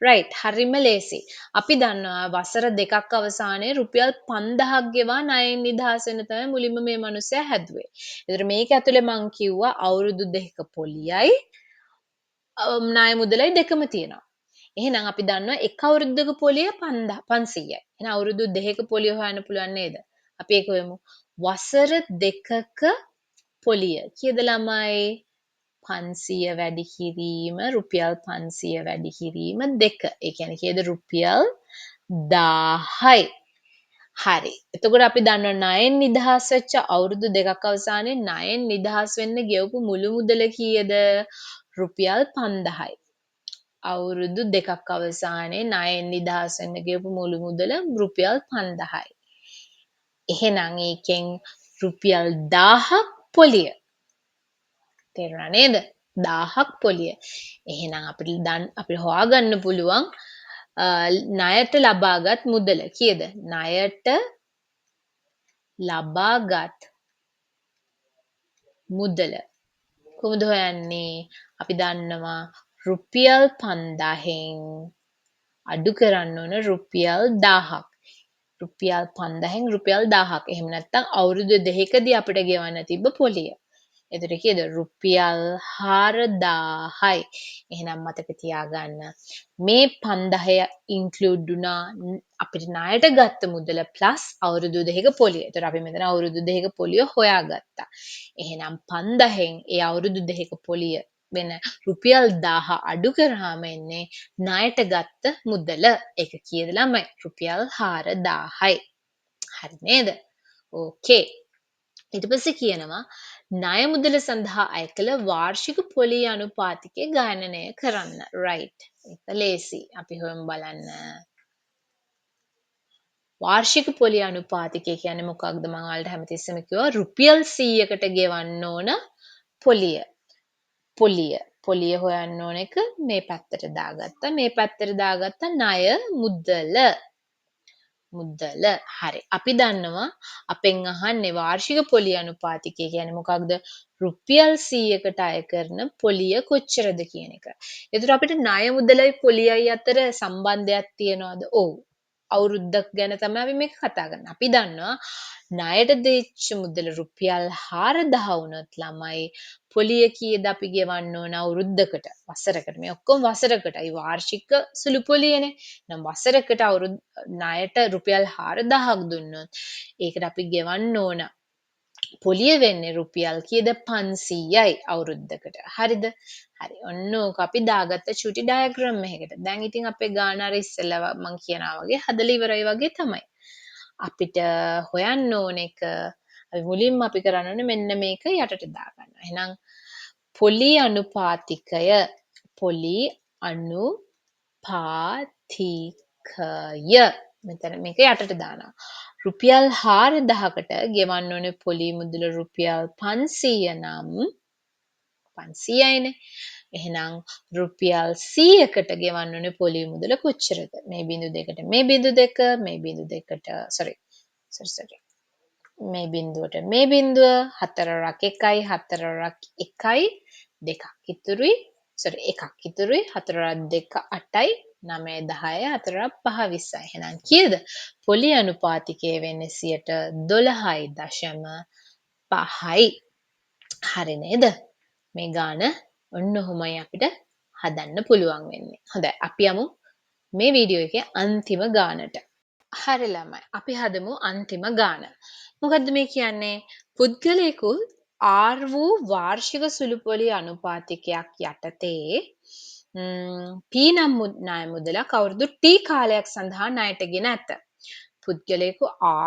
රයිට්. හරිම ලේසි. අපි දන්නවා වසර දෙකක් අවසානයේ රුපියල් 5000ක් ගෙවා ණයෙන් නිදහස් වෙන තමයි මුලින්ම මේ මිනිස්සයා හැදුවේ. ඒතර මේක ඇතුලේ මං කිව්වා අවුරුදු දෙකක පොලියයි ණය මුදලයි දෙකම තියෙනවා. එහෙනම් අපි දන්නවා එක අවුරුද්දක පොලිය 500යි. එහෙනම් අවුරුදු දෙකක පොලිය හොයන්න පුළුවන් නේද? අපි ඒක හොයමු. වසර දෙකක පොලිය. කීයද ළමයි? 500 වැඩි කිරීම රුපියල් 500 වැඩි කිරීම 2. ඒ කියන්නේ කීයද? රුපියල් 1000යි. හරි. එතකොට අපි දන්නවා ණයෙන් නිදහස් වෙච්ච අවුරුදු දෙකක් අවසානයේ ණයෙන් නිදහස් වෙන්න ගෙවපු මුළු මුදල කීයද? රුපියල් 5000යි. අවුරුදු දෙකක් අවසානයේ ණයෙන් නිදහස් වෙන්න ගෙවපු මුළු මුදල රුපියල් 5000යි. එහෙනම් ඒකෙන් රුපියල් 1000ක් පොලිය. තේරුණා නේද? 1000ක් පොලිය. එහෙනම් අපිට හොයාගන්න පුළුවන් ණයට ලබාගත් මුදල කීයද? ණයට ලබාගත් මුදල කොහොමද හොයන්නේ? අපි දන්නවා රුපියල් 5000න් අඩු කරන්න ඕන රුපියල් 1000ක්. රුපියල් 5000න් රුපියල් 1000ක්. එහෙම නැත්නම් අවුරුදු දෙකකදී අපිට ගෙවන්න තිබ්බ පොලිය. එතකොට කීයද? රුපියල් 4000යි. එහෙනම් මතක තියාගන්න මේ 5000 ඉන්ක්ලූඩ් වුණා අපිට ණයට ගත්ත මුදල ප්ලස් අවුරුදු දෙකක පොලිය. එතකොට අපි මෙතන අවුරුදු දෙකක පොලිය හොයාගත්තා. එහෙනම් 5000න් ඒ අවුරුදු දෙකක පොලිය වෙන රුපියල් 1000 අඩු කරාම එන්නේ ණයට ගත්ත මුදල. ඒක කීයද ළමයි? රුපියල් 4000යි. හරි නේද? ඕකේ. ඊට පස්සේ කියනවා ණය මුදල සඳහා අය කළ වාර්ෂික පොලිය අනුපාතිකය ගණනය කරන්න. right. ඒක ලේසි. අපි හොයමු බලන්න. වාර්ෂික පොලිය අනුපාතිකය කියන්නේ මොකක්ද? මම ඔයාලට හැමතිස්සෙම කිව්වා රුපියල් 100කට ගෙවන්න ඕන පොලිය. පොලිය හොයන්න ඕන එක මේ පැත්තට දාගත්තා. මේ පැත්තට දාගත්තා ණය මුදල. හරි. අපි දන්නවා අපෙන් අහන්නේ වාර්ෂික පොලිය අනුපාතිකය කියන්නේ මොකක්ද? රුපියල් 100කට අය කරන පොලිය කොච්චරද කියන එක. ඒතර අපිට ණය මුදලයි පොලියයි අතර සම්බන්ධයක් තියනවාද? ඔව්. අවුරුද්දක් ගැන තමයි අපි මේක කතා කරන්නේ. අපි දන්නවා ණයට දෙච්ච මුදල රුපියල් 4000 වුණොත් ළමයි පොලිය කීයද අපි ගෙවන්න ඕන අවුරුද්දකට වසරකට මේ ඔක්කොම වසරකටයි වාර්ෂික සුළු පොලියනේ. නම් වසරකට ණයට රුපියල් 4000ක් දුන්නොත් ඒකට අපි ගෙවන්න ඕන පොලිය වෙන්නේ රුපියල් කීයද 500යි අවුරුද්දකට. හරිද? හරි. ඔන්න ඕක අපි දාගත්ත චුටි ඩයග්‍රෑම් එකකට. දැන් ඉතින් අපේ ගාන අර ඉස්සෙල්ලා මම කියනවා වගේ හදලා ඉවරයි වගේ තමයි. අපිට හොයන්න ඕන එක අපි මුලින්ම අපි කරන්න ඕනේ මෙන්න මේක යටට දාගන්න. එහෙනම් පොලි අනුපාතිකය මෙතන මේක යටට දානවා. රුපියල් 4000කට ගෙවන්න ඕනේ පොලි මුදල රුපියල් 500 නම් 500යිනේ. එහෙනම් රුපියල් 100කට ගෙවන්න ඕනේ පොලි මුදල කොච්චරද? මේ බිංදු දෙකට මේ බිංදු දෙක මේ බිංදු දෙකට sorry මේ බිංදුවට මේ බිංදුව 4 රක් 1යි 4 රක් 1යි 2ක් ඉතුරුයි එකක් ඉතුරුයි 4 රක් 2 8යි 9 10 4 රක් 5 20යි. එහෙනම් කීයද? පොලි අනුපාතිකය වෙන්නේ 12.5යි. හරි නේද? මේ ගාන ඔන්න ඔහොමයි අපිට හදන්න පුළුවන් වෙන්නේ. හොඳයි අපි යමු මේ වීඩියෝ එකේ අන්තිම ගානට. හරි ළමයි. අපි හදමු අන්තිම ගාන. මොකද්ද මේ කියන්නේ? පුද්ගලයෙකු R වූ වාර්ෂික සුළුපොලි අනුපාතිකයක් යටතේ P නම් ණය මුදලක් අවුරුදු T කාලයක් සඳහා ණයටගෙන ඇත. පුද්ගලයෙකු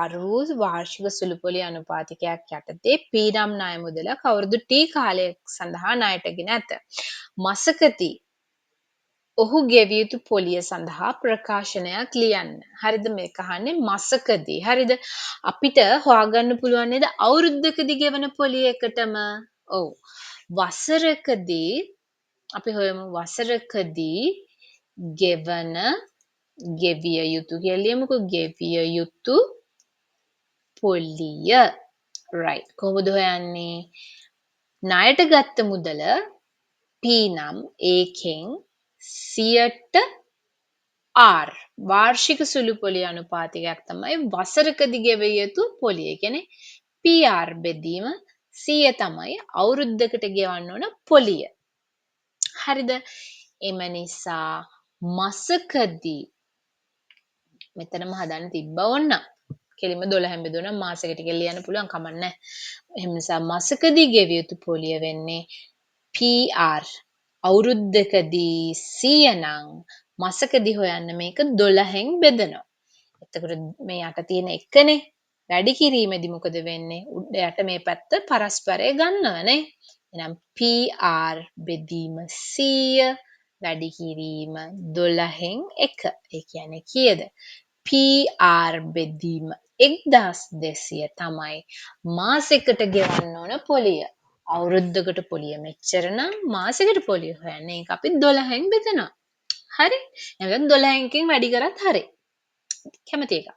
R වූ වාර්ෂික සුළුපොලි අනුපාතිකයක් යටතේ P නම් ණය මුදලක් අවුරුදු T කාලයක් සඳහා ණයටගෙන ඇත. මාසකදී ඔහු ගෙවිය යුතු පොලිය සඳහා ප්‍රකාශනයක් ලියන්න. හරිද? මේක අහන්නේ මාසකදී. හරිද? අපිට හොයාගන්න පුළුවන් නේද අවුරුද්දකදී ගෙවන පොලිය එකටම? ඔව්. වසරකදී අපි හොයමු වසරකදී ගෙවිය යුතු කියලා ලියමුකෝ. ගෙවිය යුතු පොලිය. right. කොහොමද හොයන්නේ? ණයට ගත්ත මුදල P නම් ඒකෙන් 100ට R වාර්ෂික සුළු පොලිය අනුපාතිකයක් තමයි වසරකදී ගෙවිය යුතු පොලිය. ඒ කියන්නේ PR බෙදීම 100 තමයි අවුරුද්දකට ගෙවන්න ඕන පොලිය. හරිද? එම නිසා මාසකදී මෙතනම හදන්න තිබ්බා ඕන්න. කෙලිම 12න් බෙදුවනම් මාසෙකට කියලා ලියන්න පුළුවන් කමක් නැහැ. එහෙම නිසා මාසකදී ගෙවිය යුතු පොලිය වෙන්නේ PR. අවුරුද්දකදී 100 නම් මාසකදී හොයන්න මේක 12න් බෙදනවා. එතකොට මේ යට තියෙන එකනේ වැඩි කිරීමේදී මොකද වෙන්නේ? උඩ යට මේ පැත්ත පරස්පරය ගන්නවනේ. එහෙනම් PR බෙදීම 100 වැඩි කිරීම 12න් 1. ඒ කියන්නේ කීයද? PR බෙදීම 1200 තමයි මාසෙකට ගෙවන්න ඕන පොලිය. අවුරුද්දකට පොලිය මෙච්චර නම් මාසෙකට පොලිය හොයන්නේ ඒක අපි 12න් බෙදනවා. හරි? එහෙනම් 12කින් වැඩි කරත් හරි. කැමති එක.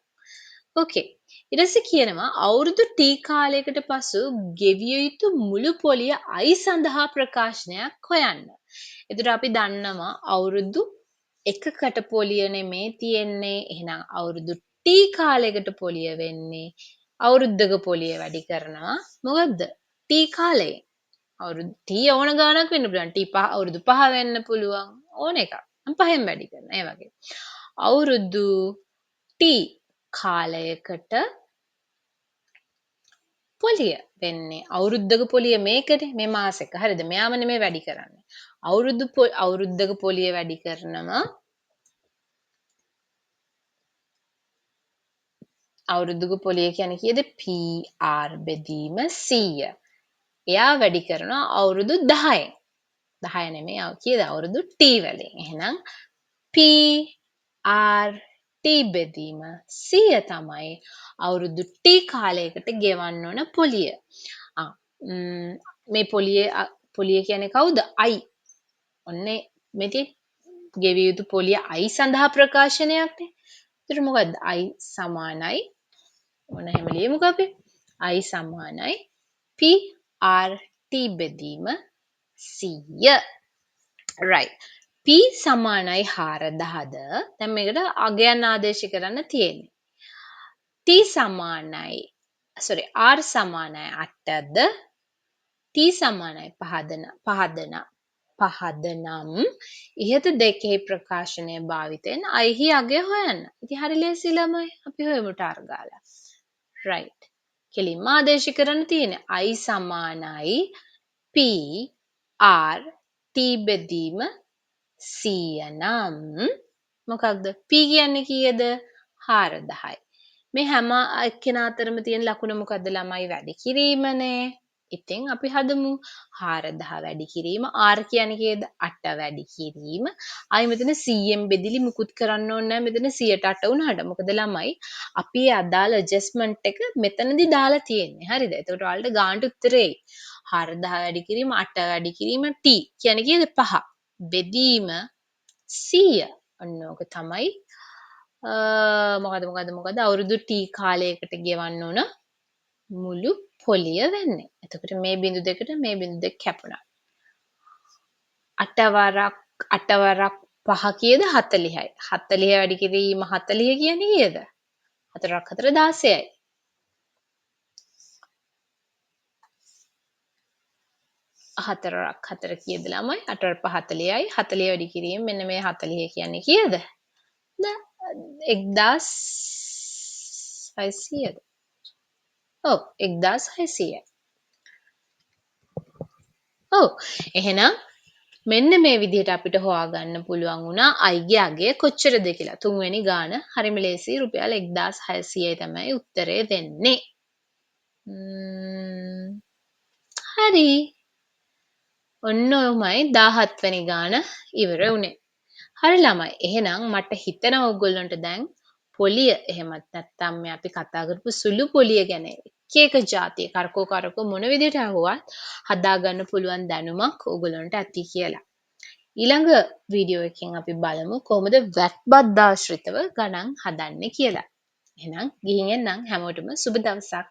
ඕකේ. ඊට පස්සේ කියනවා අවුරුදු T කාලයකට පසු ගෙවිය යුතු මුළු පොලිය I සඳහා ප්‍රකාශනයක් හොයන්න. එතකොට අපි දන්නවා අවුරුදු එකකට පොලිය නෙමේ තියෙන්නේ. එහෙනම් අවුරුදු T කාලයකට පොලිය වෙන්නේ අවුරුද්දක පොලිය වැඩි කරනවා. මොකද්ද? T කාලේ. අවුරුදු T ඕන ගානක් වෙන්න පුළුවන්. T 5 අවුරුදු 5 වෙන්න පුළුවන්. ඕන එකක්. මම 5න් වැඩි කරනවා. ඒ වගේ. අවුරුදු T කාලයකට පොලිය වෙන්නේ අවුරුද්දක පොලිය මේකනේ මේ මාසෙක හරිද මෙයාම නෙමෙයි වැඩි කරන්නේ අවුරුද්දක පොලිය වැඩි කරනවා අවුරුද්දක පොලිය කියන්නේ කීයද PR බෙදීම 100 එයා වැඩි කරනවා අවුරුදු 10න් 10 නෙමෙයි කීයද අවුරුදු T වලින් එහෙනම් PR T බෙදීම 100 තමයි අවුරුදු T කාලයකට ගෙවන්න ඕන පොලිය. මේ පොලිය කියන්නේ කවුද? I. ඔන්නේ මෙතේ ගෙවිය යුතු පොලිය I සඳහා ප්‍රකාශනයක්නේ. ඒතර මොකද්ද? I සමානයි ඔන්න එහෙම ලියමුකෝ අපි. I සමානයි PR T බෙදීම 100. right. P සමානයි 4000ද දැන් මේකට අගයන් ආදේශ කරන්න තියෙන්නේ. T සමානයි R සමානයි 8ද T සමානයි 5ද නම් ඉහත දෙකෙහි ප්‍රකාශනය භාවිතයෙන් I හි අගය හොයන්න. ඉතින් හරි ලේසි ළමයි. අපි හොයමු ටාර් ගාලා. right. කෙලින්ම ආදේශ කරන්න තියෙන්නේ I සමානයි P R T බෙදීම 100 නම් මොකක්ද P කියන්නේ කීයද 4000යි මේ හැම එක්කෙනා අතරම තියෙන ලකුණ මොකද්ද ළමයි වැඩි කිරීමනේ ඉතින් අපි හදමු 4000 වැඩි කිරීම R කියන්නේ කීයද 8 වැඩි කිරීම ආයි මෙතන 100න් බෙදිලි මුකුත් කරන්න ඕනේ නැහැ මෙතන 108 වුණාට මොකද ළමයි අපි අදාළ ඇඩ්ජස්ට්මන්ට් එක මෙතනදී දාලා තියෙන්නේ හරිද එතකොට ඔයාලට ගානට උත්තරේ 4000 වැඩි කිරීම 8 වැඩි කිරීම T කියන්නේ කීයද 5 බෙදීම 100 ඔන්න ඕක තමයි මොකද අවුරුදු T කාලයකට ගෙවන්න ඕන මුළු පොලිය වෙන්නේ. එතකොට මේ බිඳු දෙකට මේ බිඳු දෙක කැපුණා. 8 වරක් 5 කීයද 40යි. 40 වැඩි කිරීම 40 කියන්නේ කීයද? 4ක් 4 16යි. 4ක් 4 කීයද ළමයි? 8 වරක් 5 40යි. 40 වැඩි කිරීම මෙන්න මේ 40 කියන්නේ කීයද? 1600ද? ඔව් 1600යි. ඔව් එහෙනම් මෙන්න මේ විදිහට අපිට හොයාගන්න පුළුවන් වුණා අයිගේ අගය කොච්චරද කියලා. තුන්වෙනි ගාන හරිම ලේසි රුපියල් 1600යි තමයි උත්තරේ වෙන්නේ. හරි. ඔන්න ඔහොමයි 17 වෙනි ගාන ඉවර වුණේ. හරි ළමයි. එහෙනම් මට හිතෙනවා ඔයගොල්ලන්ට දැන් පොලිය එහෙමත් නැත්නම් මේ අපි කතා කරපු සුළු පොලිය ගැන එක જાතිය කරකෝ මොන විදිහට අහුවත් හදාගන්න පුළුවන් දැනුමක් ඔයගොල්ලන්ට ඇති කියලා. ඊළඟ වීඩියෝ එකකින් අපි බලමු කොහොමද වැට් බද්ධාශ්‍රිතව ගණන් හදන්නේ කියලා. එහෙනම් ගිහින් එන්නම් හැමෝටම සුබ දවසක්.